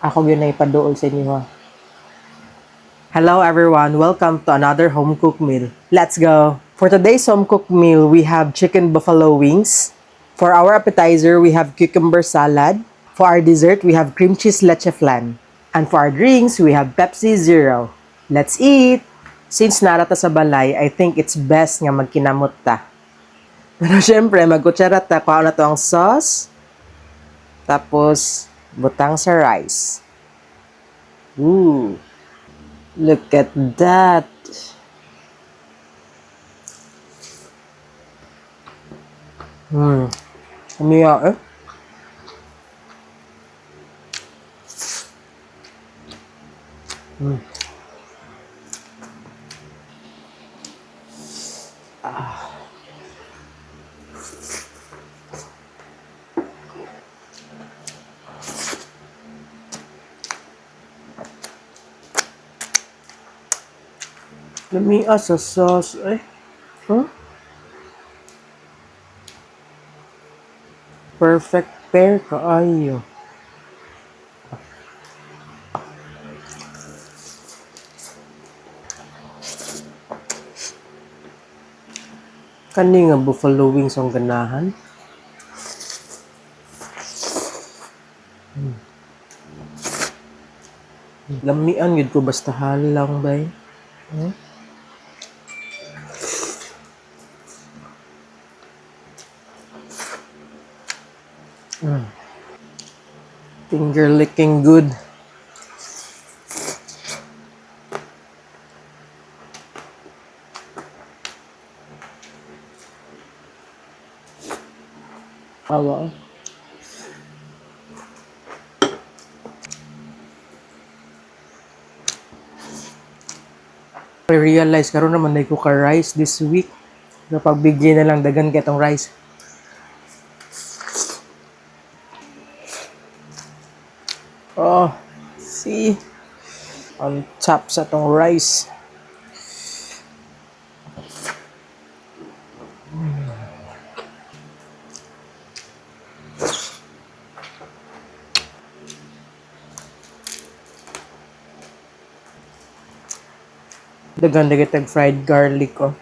Ako yun na ipaduol sa inyo ha. Hello everyone, welcome to another home cooked meal. Let's go! For today's home cooked meal, we have chicken buffalo wings. For our appetizer, we have cucumber salad. For our dessert, we have cream cheese leche flan. And for our drinks, we have Pepsi Zero. Let's eat! Since narata sa balay, I think it's best nga magkinamot ta. Pero syempre, magkutsara ta, kuha na to ang sauce. Tapos, butang sa rice. Ooh! Look at that! Umiyak eh. Lamia sa sauce eh. Huh? Perfect pair kaayo. Kani nga buffalo wings ang ganahan. Lamian gid ko basta halang bay. Finger licking good. Awa. I-realize karon naman na ko ka rice this week. Kapag bigyan na lang dagan kitong rice. Oh, see? On top sa tong rice. Dagan na kitag fried garlic oh.